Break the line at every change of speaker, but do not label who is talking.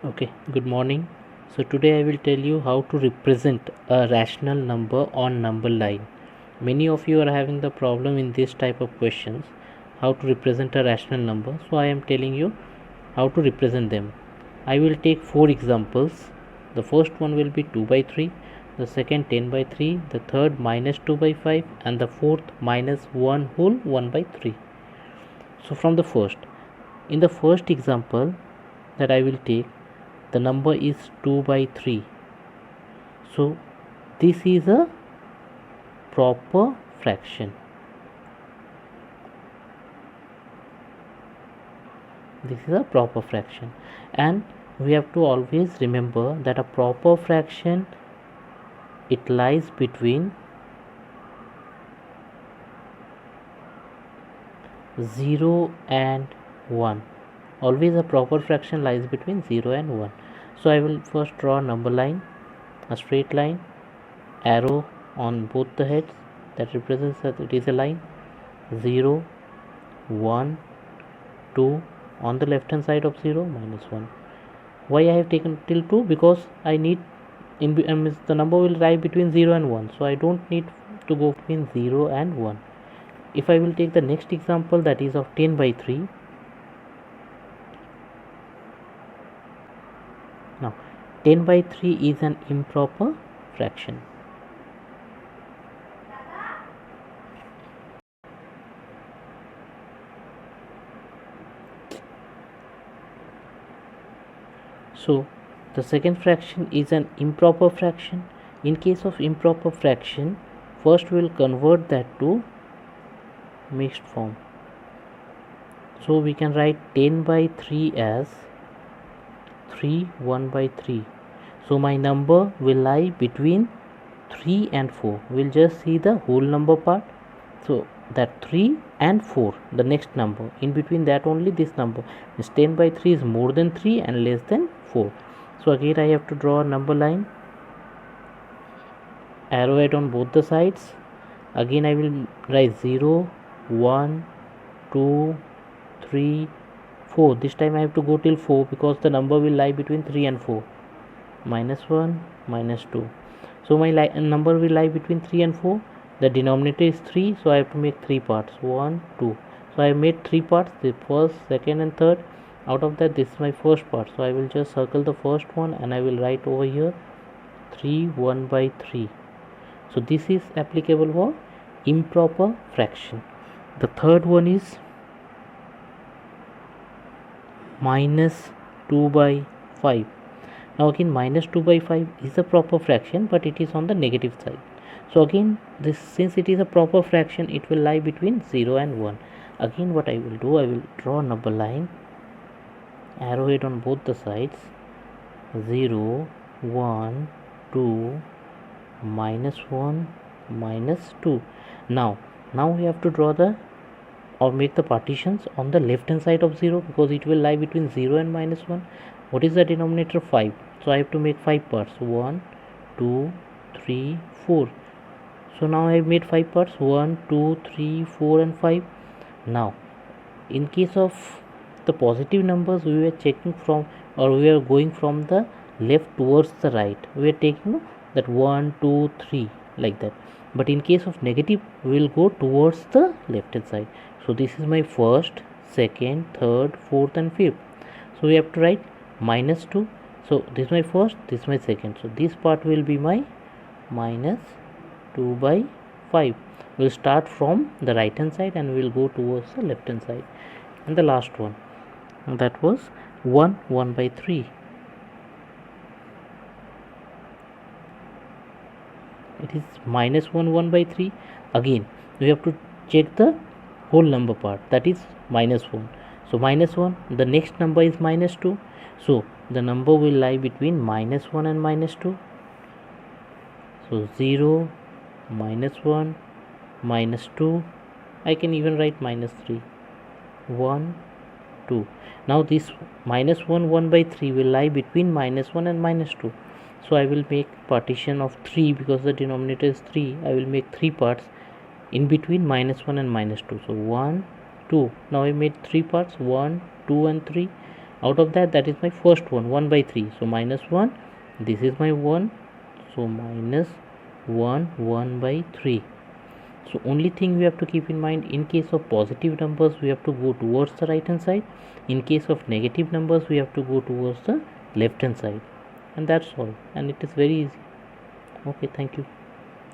Okay, good morning. So today I will tell you how to represent a rational number on number line. Many of you are having the problem in this type of questions, how to represent a rational number. So I am telling you how to represent them. I will take 4 examples. The first one will be 2 by 3, the second 10 by 3, the third minus 2 by 5, and the fourth minus 1 whole 1 by 3. So from the first, in the first example that I will take, the number is 2 by 3. So this is a proper fraction. This is a proper fraction, and we have to always remember that a proper fraction, it lies between 0 and 1. Always a proper fraction lies between 0 and 1. So I will first draw a number line, a straight line, arrow on both the heads that represents that it is a line. 0, 1, 2, on the left hand side of 0, minus 1. Why I have taken till 2? Because I need the number will lie between 0 and 1, so I don't need to go between 0 and 1. If I will take the next example, that is of 10 by 3. Now 10 by 3 is an improper fraction. So the second fraction is an improper fraction. In case of improper fraction, first we will convert that to mixed form. So we can write 10 by 3 as 3 1 by 3. So my number will lie between 3 and 4. We'll just see the whole number part. So that 3 and 4, the next number, in between that only this number is 10 by 3 is more than 3 and less than 4. So again I have to draw a number line, arrowhead on both the sides. Again I will write 0 1 2 3 4. This time I have to go till 4 because the number will lie between 3 and 4. Minus 1 minus 2. So my number will lie between 3 and 4. The denominator is 3, so I have to make 3 parts, 1 2. So I made 3 parts, the first, second and third. Out of that, this is my first part, so I will just circle the first one and I will write over here 3 1 by 3. So this is applicable for improper fraction. The third one is minus 2 by 5. Now again, minus 2 by 5 is a proper fraction, but it is on the negative side. So again, this, since it is a proper fraction, it will lie between 0 and 1. Again what I will do, I will draw a number line, arrowhead on both the sides, 0 1 2 minus 1 minus 2. Now we have to draw the or make the partitions on the left hand side of 0 because it will lie between 0 and minus 1. What is the denominator? 5. So I have to make 5 parts, 1 2 3 4. So now I have made 5 parts, 1 2 3 4 and 5. Now in case of the positive numbers, we were checking from, or we are going from the left towards the right. We are taking that 1 2 3 like that. But in case of negative, we will go towards the left hand side. So this is my first, second, third, fourth and fifth. So we have to write minus 2. So this is my first, this is my second. So this part will be my minus 2 by 5. We'll start from the right hand side and we'll go towards the left hand side. And the last one, that was 1 1 by 3. It is minus 1 1 by 3. Again we have to check the whole number part, that is minus 1. So minus 1, the next number is minus 2. So the number will lie between minus 1 and minus 2. So 0 minus 1 minus 2. I can even write minus 3, 1 2. Now this minus 1 1 by 3 will lie between minus 1 and minus 2. So I will make partition of 3 because the denominator is 3. I will make 3 parts in between minus 1 and minus 2. So 1 2. Now I made 3 parts, 1 2 and 3. Out of that, that is my first one, 1 by 3. So minus 1, this is my 1, so minus 1 by 3. So only thing we have to keep in mind, in case of positive numbers we have to go towards the right hand side, in case of negative numbers we have to go towards the left hand side, and that's all, and it is very easy. Okay, thank you.